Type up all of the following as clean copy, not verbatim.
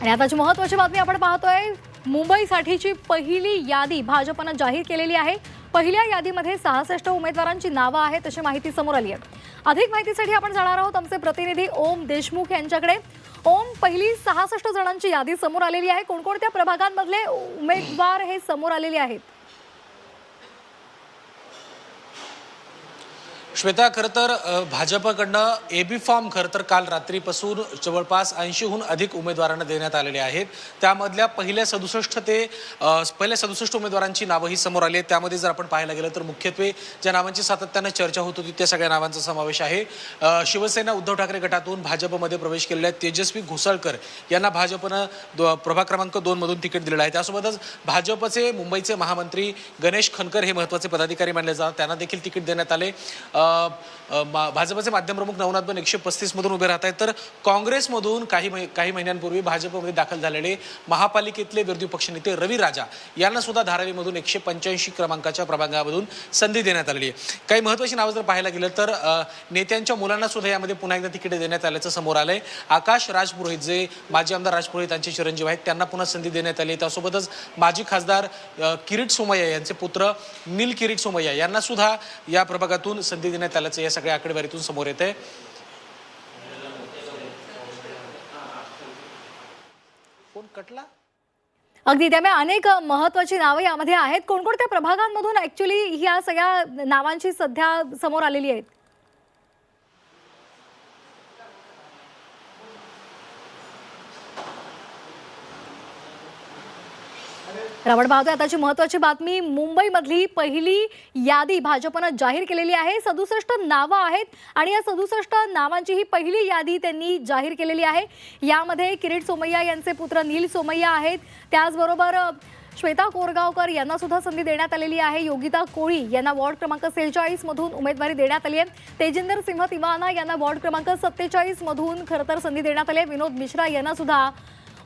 आणि आताची महत्त्वाची बातमी आपण पाहतोय. मुंबईसाठीची पहिली यादी भाजपनं जाहीर केलेली आहे. पहिल्या यादीमध्ये 66 उमेदवारांची नावं आहेत अशी माहिती समोर आली आहे. अधिक माहितीसाठी आपण जाणार आहोत आमचे प्रतिनिधी ओम देशमुख यांच्याकडे. ओम, पहिली 66 जणांची यादी समोर आलेली आहे. कोणकोणत्या प्रभागांमधले उमेदवार हे समोर आलेले आहेत? श्वेता, खरं तर भाजपकडनं एबी फॉर्म खरं तर काल रात्रीपासून जवळपास 80हून अधिक उमेदवारांना देण्यात आलेले आहेत. त्यामधल्या पहिल्या 67 उमेदवारांची नावं ही समोर आली आहेत. त्यामध्ये जर आपण पाहायला गेलं तर मुख्यत्वे ज्या नावांची सातत्यानं चर्चा होत होती त्या सगळ्या नावांचा समावेश आहे. शिवसेना उद्धव ठाकरे गटातून भाजपमध्ये प्रवेश केलेल्या तेजस्वी घोसाळकर यांना भाजपनं प्रभाग क्रमांक 2 मधून तिकीट दिलेलं आहे. त्यासोबतच भाजपचे मुंबईचे महामंत्री गणेश खनकर हे महत्त्वाचे पदाधिकारी मानले जातात, त्यांना देखील तिकीट देण्यात आले. भाजपचे माध्यम प्रमुख नवनाथ बन 135 मधून उभे राहत आहेत. तर काँग्रेसमधून काही महिन्यांपूर्वी भाजपमध्ये दाखल झालेले महापालिकेतले विरोधी पक्षनेते रवी राजा यांना सुद्धा धारावीमधून 185 क्रमांकाच्या प्रभागामधून संधी देण्यात आलेली आहे. काही महत्त्वाची नावं जर पाहायला गेलं तर नेत्यांच्या मुलांना सुद्धा यामध्ये पुन्हा एकदा तिकीट देण्यात आल्याचं समोर आलंय. आकाश राजपुरोहित, जे माजी आमदार राजपुरोहित यांचे चिरंजीव आहेत, त्यांना पुन्हा संधी देण्यात आली. त्यासोबतच माजी खासदार किरीट सोमय्या यांचे पुत्र नील किरीट सोमय्या यांना सुद्धा या प्रभागातून संधी देण्यात आल्याचं या सगळ्या आकडेवारीतून समोर येते. कोण कटला? अगदी, त्यामुळे अनेक महत्त्वाची नावं यामध्ये आहेत. कोणकोणत्या प्रभागांमधून ऍक्च्युली ह्या सगळ्या नावांची सध्या समोर आलेली आहेत? आपण पाहतोय आताची महत्त्वाची बातमी. मुंबईमधली पहिली यादी भाजपनं जाहीर केलेली आहे. 67 नावं आहेत आणि या 67 नावांची ही पहिली यादी त्यांनी जाहीर केलेली आहे. यामध्ये किरीट सोमय्या यांचे पुत्र नील सोमय्या आहेत. त्याचबरोबर श्वेता कोरगावकर यांना सुद्धा संधी देण्यात आलेली आहे. योगिता कोळी यांना वॉर्ड क्रमांक 46 मधून उमेदवारी देण्यात आली आहे. तेजिंदर सिंह तिवाना यांना वॉर्ड क्रमांक 47 मधून खरं तर संधी देण्यात आली आहे. विनोद मिश्रा यांना सुद्धा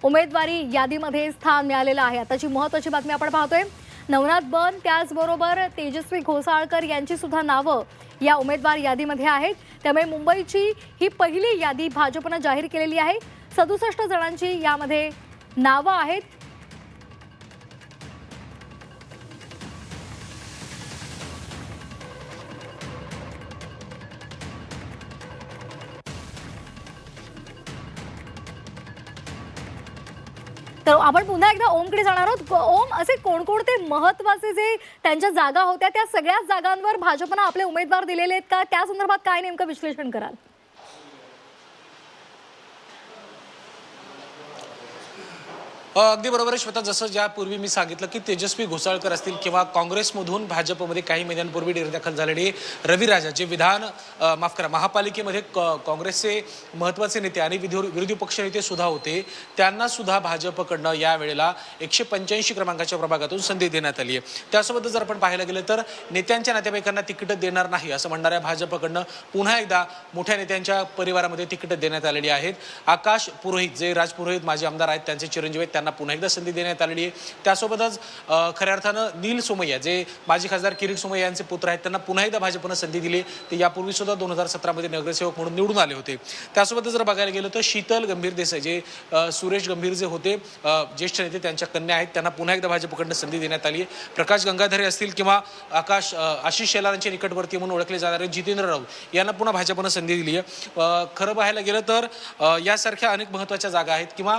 उमेदवारी यादीमध्ये स्थान मिळालेलं आहे. आताची महत्त्वाची बातमी आपण पाहतोय. नवनाथ बन त्याचबरोबर तेजस्वी घोसाळकर यांची सुद्धा नावं या उमेदवार यादीमध्ये आहेत. त्यामुळे मुंबईची ही पहिली यादी भाजपनं जाहीर केलेली आहे. 67 जणांची यामध्ये नावं आहेत. तर आपण पुन्हा एकदा ओमकडे जाणार आहोत. ओम, असे कोणकोणते महत्त्वाचे जे त्यांच्या जागा होत्या त्या सगळ्याच जागांवर भाजपनं आपले उमेदवार दिलेले आहेत का? त्या संदर्भात काय नेमकं विश्लेषण कराल? अगदी बरोबर आहे श्वेता. जसं ज्यापूर्वी मी सांगितलं की तेजस्वी घोसाळकर असतील किंवा काँग्रेसमधून भाजपमध्ये काही महिन्यांपूर्वी डेरदाखल झालेले रवी राजा, जे महापालिकेमध्ये काँग्रेसचे महत्त्वाचे नेते आणि विरोधी पक्षनेते सुद्धा होते, त्यांना सुद्धा भाजपकडनं या वेळेला 185 क्रमांकाच्या प्रभागातून संधी देण्यात आली आहे. त्यासोबतच जर आपण पाहायला गेलं तर नेत्यांच्या नातेवाईकांना तिकीट देणार नाही असं म्हणणाऱ्या भाजपकडनं पुन्हा एकदा मोठ्या नेत्यांच्या परिवारामध्ये तिकीट देण्यात आलेली आहेत. आकाश पुरोहित, जे राजपुरोहित माजी आमदार आहेत, त्यांचे चिरंजीव आहेत, त्यांना पुन्हा एकदा संधी देण्यात आलेली आहे. त्यासोबतच खऱ्या अर्थानं नील सोमय्या, जे माजी खासदार किरीट सोमय्या यांचे पुत्र आहेत, त्यांना पुन्हा एकदा भाजपनं संधी दिली. ते यापूर्वी सुद्धा 2017 मध्ये नगरसेवक म्हणून निवडून आले होते. त्यासोबतच जर बघायला गेलं तर शीतल गंभीर देसाई, जे सुरेश गंभीर जे होते ज्येष्ठ नेते, त्यांच्या कन्या आहेत, त्यांना पुन्हा एकदा भाजपकडनं संधी देण्यात आली आहे. प्रकाश गंगाधरे असतील किंवा आशिष शेलारांचे निकटवर्ती म्हणून ओळखले जाणारे जितेंद्र राऊत यांना पुन्हा भाजपनं संधी दिली आहे. खरं पाहायला गेलं तर यासारख्या अनेक महत्त्वाच्या जागा आहेत. किंवा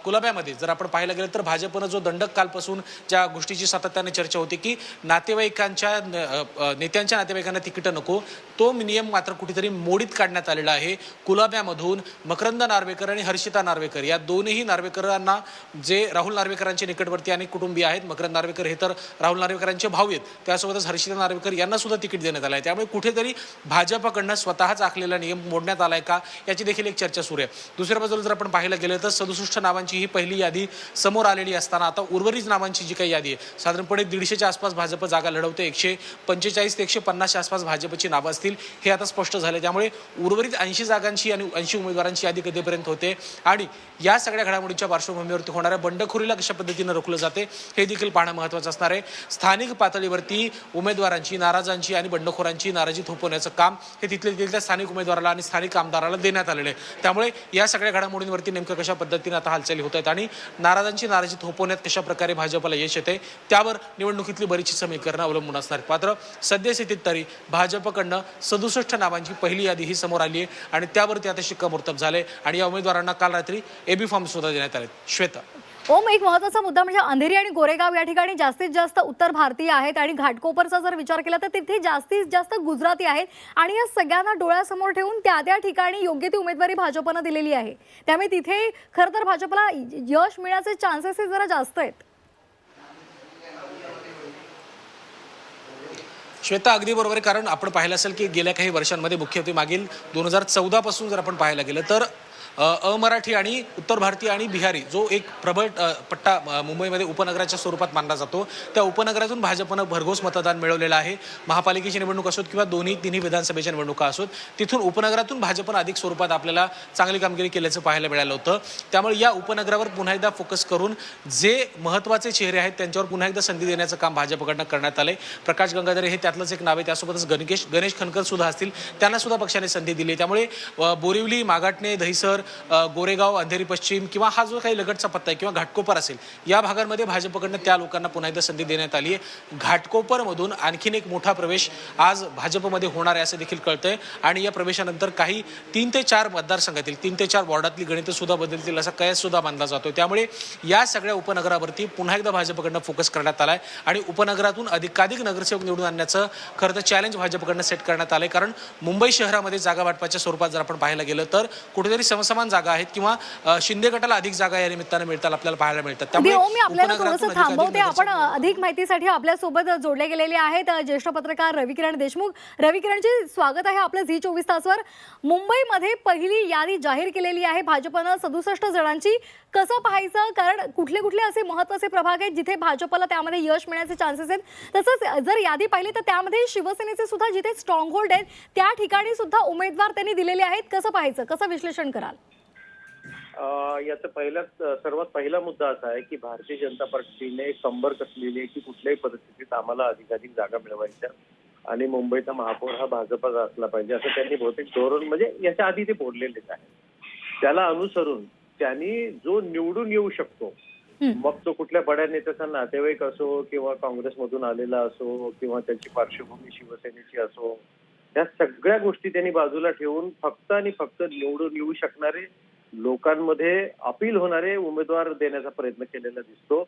कुलाब्यामध्ये जर आपण पाहायला गेलं तर भाजपनं जो दंडक कालपासून ज्या गोष्टीची सातत्याने चर्चा होती की नेत्यांच्या नातेवाईकांना तिकीट नको, तो नियम मात्र कुठेतरी मोडीत काढण्यात आलेला आहे. कुलाब्यामधून मकरंद नार्वेकर आणि हर्षिता नार्वेकर या दोन्ही नार्वेकरांना, जे राहुल नार्वेकरांचे निकटवर्ती आणि कुटुंबीय आहेत, मकरंद नार्वेकर हे तर राहुल नार्वेकरांचे भाऊ आहेत, त्यासोबतच हर्षिता नार्वेकर यांना सुद्धा तिकीट देण्यात आलं आहे. त्यामुळे कुठेतरी भाजपकडनं स्वतःच आखलेला नियम मोडण्यात आलाय का, याची देखील एक चर्चा सुरू आहे. दुसऱ्या बाजूला जर आपण पाहायला गेलं तर 67 नावांची ही पहिली यादी समोर आलेली असताना आता उर्वरित नावांची जी काही यादी आहे, साधारणपणे 150च्या आसपास भाजप जागा लढवते. 145 ते 150च्या आसपास भाजपची नावं असतील. असतील हे आता स्पष्ट झाले. त्यामुळे उर्वरित 80 जागांची आणि 80 उमेदवारांची यादी कधीपर्यंत होते आणि या सगळ्या घडामोडींच्या पार्श्वभूमीवरती होणाऱ्या बंडखोरीला कशा पद्धतीनं रोखलं जाते हे देखील पाहणं महत्त्वाचं असणार आहे. स्थानिक पातळीवरती उमेदवारांची, नाराजांची आणि बंडखोरांची नाराजी थोपवण्याचं काम हे तिथल्या स्थानिक उमेदवाराला आणि स्थानिक आमदाराला देण्यात आलेलं आहे. त्यामुळे या सगळ्या घडामोडींवरती नेमकं कशा पद्धतीने आता हालचाली होत आहेत आणि नाराजांची नाराजी थोपवण्यात कशा प्रकारे भाजपला यश येते त्यावर निवडणुकीतली बरीचशी समीकरणं अवलंबून असणार आहेत. मात्र सद्यस्थितीत तरी भाजपकडनं 67 नावांची पहिली यादी ही समोर आली आहे आणि त्यावरती आता शिक्कामोर्तब झाले आणि या उमेदवारांना काल रात्री एबी फॉर्म सुद्धा देण्यात आले. श्वेता. ओम, एक महत्त्वाचा मुद्दा म्हणजे अंधेरी आणि गोरेगाव या ठिकाणी जास्तीत जास्त उत्तर भारतीय आहेत आणि घाटकोपरचा जर विचार केला तर तिथे जास्तीत जास्त गुजराती आहेत आणि या सगळ्यांना डोळ्यासमोर ठेवून त्या ठिकाणी योग्य ती उमेदवारी भाजपनं दिलेली आहे. त्यामुळे तिथे खरं तर भाजपला यश मिळण्याचे चान्सेस हे जरा जास्त आहेत. श्वेता, अगदी बरोबर आहे. कारण आपण पाहिलं असेल की गेल्या काही वर्षांमध्ये मुख्यत्वे मागील 2014 पासून जर आपण पाहायला गेलं तर अमराठी आणि उत्तर भारतीय आणि बिहारी जो एक प्रबळ पट्टा मुंबईमध्ये उपनगराच्या स्वरूपात मानला जातो त्या उपनगरातून भाजपनं भरघोस मतदान मिळवलेलं आहे. महापालिकेची निवडणूक असोत किंवा तिन्ही विधानसभेच्या निवडणुका असोत तिथून उपनगरातून भाजपनं अधिक स्वरूपात आपल्याला चांगली कामगिरी केल्याचं पाहायला मिळालं होतं. त्यामुळे या उपनगरावर पुन्हा एकदा फोकस करून जे महत्त्वाचे चेहरे आहेत त्यांच्यावर पुन्हा एकदा संधी देण्याचं काम भाजपकडनं करण्यात आलंय. प्रकाश गंगाधरे हे त्यातलंच एक नाव आहे. त्यासोबतच गणेश खनकर सुद्धा असतील, त्यांना सुद्धा पक्षाने संधी दिली. त्यामुळे बोरिवली, मागाटणे, दहिसर, गोरेगाव, अंधेरी पश्चिम किंवा हा जो काही लगतचा पत्ता आहे किंवा घाटकोपर असेल या भागांमध्ये भाजपकडनं त्या लोकांना पुन्हा एकदा संधी देण्यात आली आहे. घाटकोपरमधून आणखीन एक मोठा प्रवेश आज भाजपमध्ये होणार आहे असं देखील कळतंय आणि या प्रवेशानंतर काही 3 ते 4 मतदारसंघातील 3 ते 4 वॉर्डातली गणितं सुद्धा बदलतील असा कयास सुद्धा मानला जातोय. त्यामुळे या सगळ्या उपनगरावरती पुन्हा एकदा भाजपकडनं फोकस करण्यात आलाय आणि उपनगरातून अधिकाधिक नगरसेवक निवडून आणण्याचं खरं तर चॅलेंज भाजपकडनं सेट करण्यात आलंय. कारण मुंबई शहरामध्ये जागा वाटपाच्या स्वरूपात जर आपण पाहायला गेलं तर कुठेतरी समसमान जागा आहेत किंवा शिंदे गटाला अधिक जागा या निमित्तानं मिळतात आपल्याला पाहायला मिळतात. त्यामुळे मी आपल्याला थोडंसं थांबवते. आपण अधिक माहितीसाठी आपल्यासोबत जोडले गेलेले आहेत ज्येष्ठ पत्रकार रविकिरण देशमुख. रविकिरणजी, स्वागत आहे आपलं झी 24 तासवर. मुंबईमध्ये पहिली यादी जाहीर केलेली आहे भाजपनं 67 जणांची. कसं पाहायचं, कारण कुठले कुठले असे महत्त्वाचे प्रभाग आहेत जिथे भाजपला त्यामध्ये यश मिळण्याचे चान्सेस आहेत. तसंच जर यादी पाहिली तर त्यामध्ये शिवसेनेचे सुद्धा जिथे स्ट्रॉंग होल्ड आहेत त्या ठिकाणी सुद्धा उमेदवार त्यांनी दिलेले आहेत. कसं पाहायचं, कसं विश्लेषण कराल? याचा सर्वात पहिला मुद्दा असा आहे की भारतीय जनता पार्टीने कंबर कसलेली आहे की कुठल्याही परिस्थितीत आम्हाला अधिकाधिक जागा मिळवायच्या आणि मुंबईचा महापौर हा भाजपचा असला पाहिजे असं त्यांनी बहुतेक धोरण म्हणजे याच्या आधी ते बोललेलेच आहे. त्याला अनुसरून त्यांनी जो निवडून येऊ शकतो, मग तो कुठल्या बड्या नेत्याचा नातेवाईक असो किंवा काँग्रेसमधून आलेला असो किंवा त्याची पार्श्वभूमी शिवसेनेची असो, त्या सगळ्या गोष्टी त्यांनी बाजूला ठेवून फक्त आणि फक्त निवडून येऊ शकणारे, लोकांमध्ये अपील होणारे उमेदवार देण्याचा प्रयत्न केलेला दिसतो.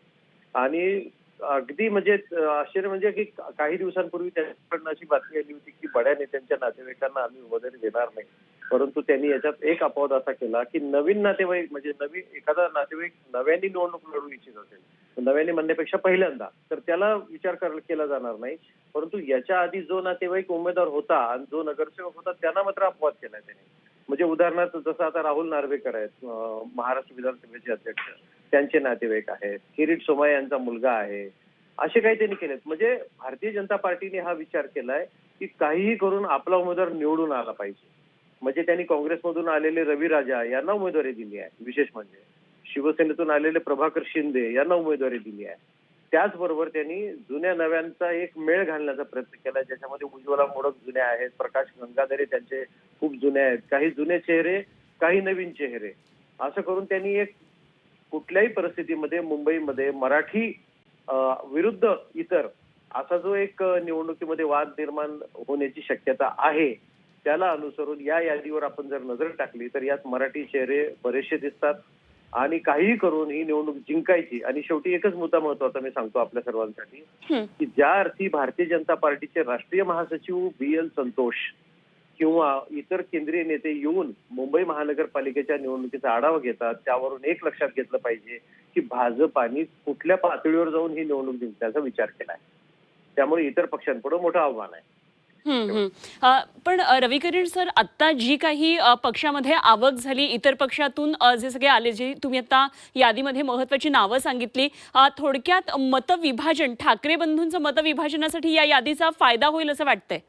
आणि अगदी म्हणजे आश्चर्य म्हणजे की काही दिवसांपूर्वी त्यांच्याकडनं अशी बातमी आली होती की बड्या नेत्यांच्या नातेवाईकांना आम्ही उमेदवारी देणार नाही, परंतु त्यांनी याच्यात एक अपवाद असा केला की नवीन नातेवाईक म्हणजे एखादा नातेवाईक नव्याने निवडणूक लढू इच्छित असेल, नव्याने म्हणण्यापेक्षा पहिल्यांदा, तर त्याला विचार केला जाणार नाही. परंतु याच्या आधी जो नातेवाईक उमेदवार होता आणि जो नगरसेवक होता त्यांना मात्र अपवाद केला त्यांनी. म्हणजे उदाहरणार्थ जसं आता राहुल नार्वेकर आहेत, महाराष्ट्र विधानसभेचे अध्यक्ष, त्यांचे नातेवाईक आहेत, किरीट सोमाय यांचा मुलगा आहे, असे काही त्यांनी केलेत. म्हणजे भारतीय जनता पार्टीने हा विचार केलाय की काहीही करून आपला उमेदवार निवडून आला पाहिजे. म्हणजे त्यांनी काँग्रेसमधून आलेले रवी राजा यांना उमेदवारी दिली आहे. विशेष म्हणजे शिवसेनेतून आलेले प्रभाकर शिंदे यांना उमेदवारी दिली आहे. त्याचबरोबर त्यांनी जुन्या नव्यांचा एक मेळ घालण्याचा प्रयत्न केला, ज्याच्यामध्ये उज्ज्वला मोडक जुने आहेत, प्रकाश गंगाधरे त्यांचे खूप जुने आहेत, काही जुने चेहरे, काही नवीन चेहरे, असं करून त्यांनी एक कुठल्याही परिस्थितीमध्ये मुंबईमध्ये मराठी विरुद्ध इतर असा जो एक निवडणुकीमध्ये वाद निर्माण होण्याची शक्यता आहे त्याला अनुसरून या यादीवर आपण जर नजर टाकली तर यात मराठी चेहरे बरेचसे दिसतात आणि काहीही करून ही निवडणूक जिंकायची. आणि शेवटी एकच मुद्दा महत्वाचा मी सांगतो आपल्या सर्वांसाठी की ज्या अर्थी भारतीय जनता पार्टीचे राष्ट्रीय महासचिव BL संतोष किंवा इतर केंद्रीय नेते येऊन मुंबई महानगरपालिकेच्या निवडणुकीचा आढावा घेतात, त्यावरून एक लक्षात घेतलं पाहिजे की भाजपाने कुठल्या पातळीवर जाऊन ही निवडणूक जिंकण्याचा विचार केलाय. त्यामुळे इतर पक्षांपुढे मोठं आव्हान आहे. पण रविकिरण सर, आता जी काही पक्षामध्ये आवक झाली, इतर पक्षातून जे सगळे आले, जे तुम्ही आता यादीमध्ये महत्वाची नावं सांगितली, थोडक्यात मतविभाजन, ठाकरे बंधूंचं मतविभाजनासाठी या यादीचा फायदा होईल असं वाटतंय?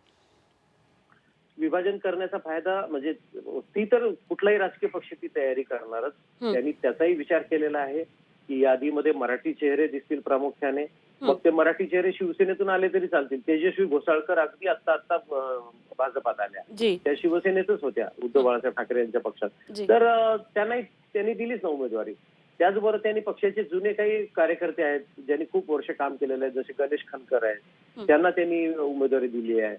विभाजन करण्याचा फायदा म्हणजे ती तर कुठलाही राजकीय पक्ष ती तयारी करणारच. त्यांनी त्याचाही विचार केलेला आहे की यादीमध्ये मराठी चेहरे दिसतील प्रामुख्याने. मग ते मराठी चेहरे शिवसेनेतून आले तरी चालतील. तेजस्वी घोसाळकर अगदी आता भाजपात आल्या, जी त्या शिवसेनेतच होत्या उद्धव बाळासाहेब ठाकरे यांच्या पक्षात. जी. तर त्यांनी दिलीच ना उमेदवारी. त्याचबरोबर त्यांनी पक्षाचे जुने काही कार्यकर्ते आहेत ज्यांनी खूप वर्ष काम केलेलं आहे, जसे गणेश खनकर आहेत, त्यांना त्यांनी उमेदवारी दिली आहे.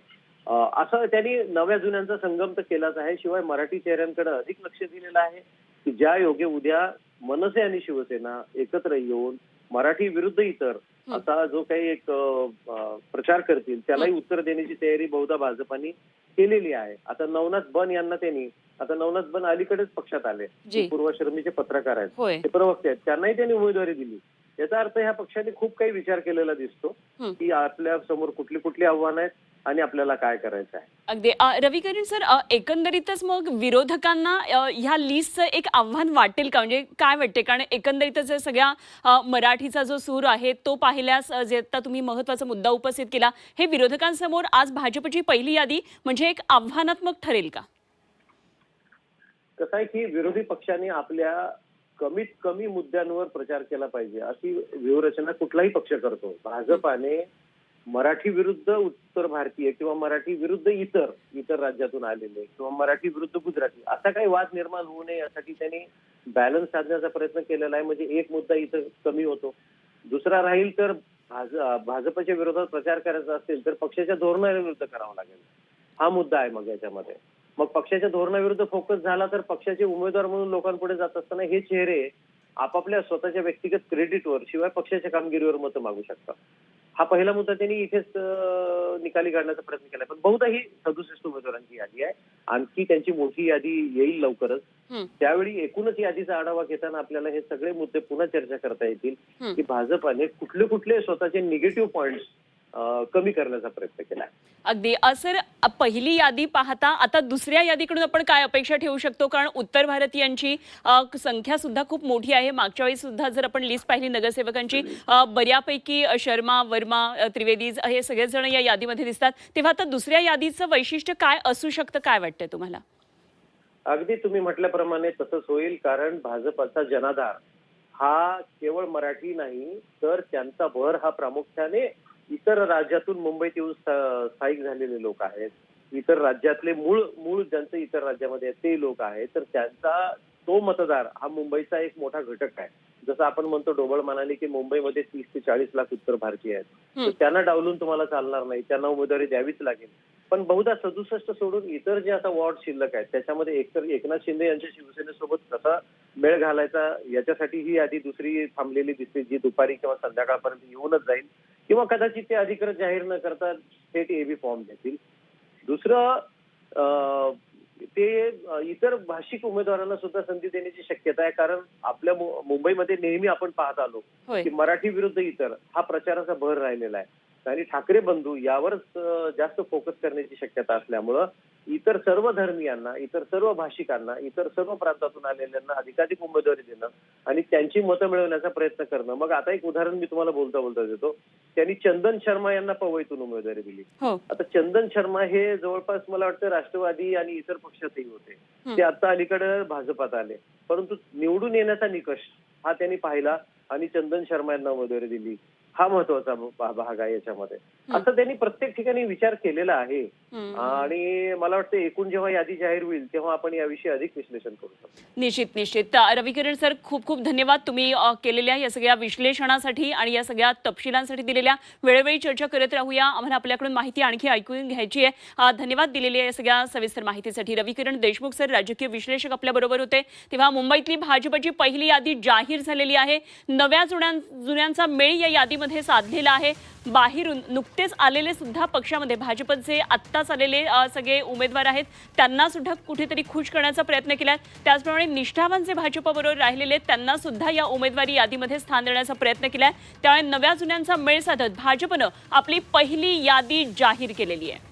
असं त्यांनी नव्या जुन्यांचा संगम तर केलाच आहे. शिवाय मराठी चेहऱ्यांकडे अधिक लक्ष दिलेलं आहे की ज्या योगे उद्या मनसे आणि शिवसेना एकत्र येऊन मराठी विरुद्ध इतर असा जो काही एक प्रचार करतील त्यालाही उत्तर देण्याची तयारी बहुधा भाजपाने केलेली आहे. आता नवनाथ बन अलीकडेच पक्षात आले, जी. पूर्वाश्रमीचे पत्रकार आहेत, होय. ते प्रवक्ते आहेत, त्यांनाही त्यांनी उमेदवारी दिली. याचा अर्थ ह्या पक्षाने खूप काही विचार केलेला दिसतो की आपल्या समोर कुठली कुठली आव्हानं आहेत आणि आपल्याला काय करायचं आहे. अगदी रवी किरण सर, एकंदरीतच मग विरोधकांना ह्या लिस्टचं एक आव्हान वाटेल का? म्हणजे काय वाटते? कारण एकंदरीतच सगळ्या मराठीचा जो सूर आहे तो पाहिल्यास जे आता तुम्ही महत्वाचा मुद्दा उपस्थित केला, हे विरोधकांसमोर आज भाजपची पहिली यादी म्हणजे एक आव्हानात्मक ठरेल का? कसं आहे की विरोधी पक्षाने आपल्या कमीत कमी मुद्द्यांवर प्रचार केला पाहिजे अशी व्यूहरचना कुठलाही पक्ष करतो. भाजपाने मराठी विरुद्ध उत्तर भारतीय किंवा मराठी विरुद्ध इतर राज्यातून आलेले किंवा मराठी विरुद्ध गुजराती असा काही वाद निर्माण होऊ नये यासाठी त्यांनी बॅलन्स साधण्याचा प्रयत्न केलेला आहे. म्हणजे एक मुद्दा इथं कमी होतो, दुसरा राहील तर भाजपच्या विरोधात प्रचार करायचा असेल तर पक्षाच्या धोरणाविरुद्ध करावा लागेल. हा मुद्दा आहे. मग याच्यामध्ये मग पक्षाच्या धोरणाविरुद्ध फोकस झाला तर पक्षाचे उमेदवार म्हणून लोकांपुढे जात असताना हे चेहरे आपापल्या स्वतःच्या व्यक्तिगत क्रेडिटवर शिवाय पक्षाच्या कामगिरीवर मतं मागू शकतात. हा पहिला मुद्दा त्यांनी इथेच निकाली काढण्याचा प्रयत्न केला. पण बहुधा ही 67 उमेदवारांची यादी आहे. आणखी त्यांची मोठी यादी येईल लवकरच. त्यावेळी एकूणच यादीचा आढावा घेताना आपल्याला हे सगळे मुद्दे पुन्हा चर्चा करता येतील की भाजपाने कुठले कुठले स्वतःचे निगेटिव्ह पॉइंट्स कमी करण्याचा प्रयत्न केला. अगदी सर, पहिली यादी पाहता आता दुसऱ्या यादीकडून आपण काय अपेक्षा ठेवू शकतो? कारण उत्तर भारतीयांची संख्या सुद्धा खूप मोठी आहे. मागच्या वेळी सुद्धा जर आपण लिस्ट पाहिली नगरसेवकांची, बऱ्यापैकी शर्मा, वर्मा, त्रिवेदी हे सगळेच जण या यादीमध्ये दिसतात. तेव्हा आता दुसऱ्या यादीचं वैशिष्ट्य काय असू शकतं, काय वाटतंय तुम्हाला? अगदी तुम्ही म्हटल्याप्रमाणे तसंच होईल. कारण भाजपाचा जनाधार हा केवळ मराठी नाही तर त्यांचा भर हा प्रामुख्याने इतर राज्यातून मुंबईत येऊन स्थायिक झालेले लोक आहेत. इतर राज्यातले मूळ ज्यांचं इतर राज्यामध्ये ते लोक आहेत. तर त्यांचा तो मतदार हा मुंबईचा एक मोठा घटक आहे. जसं आपण म्हणतो, ढोबळ म्हणाले की मुंबईमध्ये 30 ते 40 लाख उत्तर भारतीय आहेत. तर त्यांना डावलून तुम्हाला चालणार नाही, त्यांना उमेदवारी द्यावीच लागेल. पण बहुधा 67 सोडून इतर जे आता वॉर्ड शिल्लक आहेत त्याच्यामध्ये एकतर एकनाथ शिंदे यांच्या शिवसेनेसोबत कसा मेळ घालायचा याच्यासाठी ही यादी दुसरी थांबलेली दिसते, जी दुपारी किंवा संध्याकाळपर्यंत येऊनच जाईल किंवा कदाचित ते अधिकृत जाहीर न करता थेट एबी फॉर्म देतील. दुसरं ते इतर भाषिक उमेदवारांना सुद्धा संधी देण्याची शक्यता आहे. कारण आपल्या मुंबईमध्ये नेहमी आपण पाहत आलो की मराठी विरुद्ध इतर हा प्रचाराचा भर राहिलेला आहे आणि ठाकरे बंधू यावरच जास्त फोकस करण्याची शक्यता असल्यामुळं इतर सर्व धर्मीयांना, इतर सर्व भाषिकांना, इतर सर्व प्रांतातून आलेल्यांना अधिकाधिक उमेदवारी देणं आणि त्यांची मतं मिळवण्याचा प्रयत्न करणं. मग आता एक उदाहरण मी तुम्हाला बोलता देतो. त्यांनी चंदन शर्मा यांना पवईतून उमेदवारी दिली. आता चंदन शर्मा हे जवळपास मला वाटतं राष्ट्रवादी आणि इतर पक्षातही होते. ते आता अलीकडे भाजपात आले, परंतु निवडून येण्याचा निकष हा त्यांनी पाहिला आणि चंदन शर्मा यांना उमेदवारी दिली. हा महत्वाचा भाग आहे याच्यामध्ये. असं त्यांनी प्रत्येक ठिकाणी विचार केलेला आहे आणि मला वाटतं एकूण जेव्हा यादी जाहीर होईल तेव्हा आपण याविषयी अधिक विश्लेषण करू शकतो. निश्चित. रवी किरण सर, खूप खूप धन्यवाद तुम्ही केलेल्या या सगळ्या विश्लेषणासाठी आणि या सगळ्या तपशिलांसाठी दिलेल्या. वेळोवेळी चर्चा करत राहूया. आम्हाला आपल्याकडून माहिती आणखी ऐकून घ्यायची आहे. धन्यवाद दिलेल्या या सगळ्या सविस्तर माहितीसाठी. रवी किरण देशमुख सर, राजकीय विश्लेषक आपल्या बरोबर होते. तेव्हा मुंबईतली भाजपची पहिली यादी जाहीर झालेली आहे. नव्या जुन्यांचा मेळ या यादीमध्ये साधलेला आहे. बाहेरून नुकतेच आलेले सुद्धा पक्षामध्ये भाजपचे आत्ताच आलेले सगळे उमेदवार आहेत, त्यांना सुद्धा कुठेतरी खुश करण्याचा प्रयत्न केलाय. त्याचप्रमाणे निष्ठावान जे भाजपबरोबर राहिलेले त्यांना सुद्धा या उमेदवारी यादीमध्ये स्थान देण्याचा प्रयत्न केलाय. त्यामुळे नव्या जुन्यांचा मेळ साधत भाजपनं आपली पहिली यादी जाहीर केलेली आहे.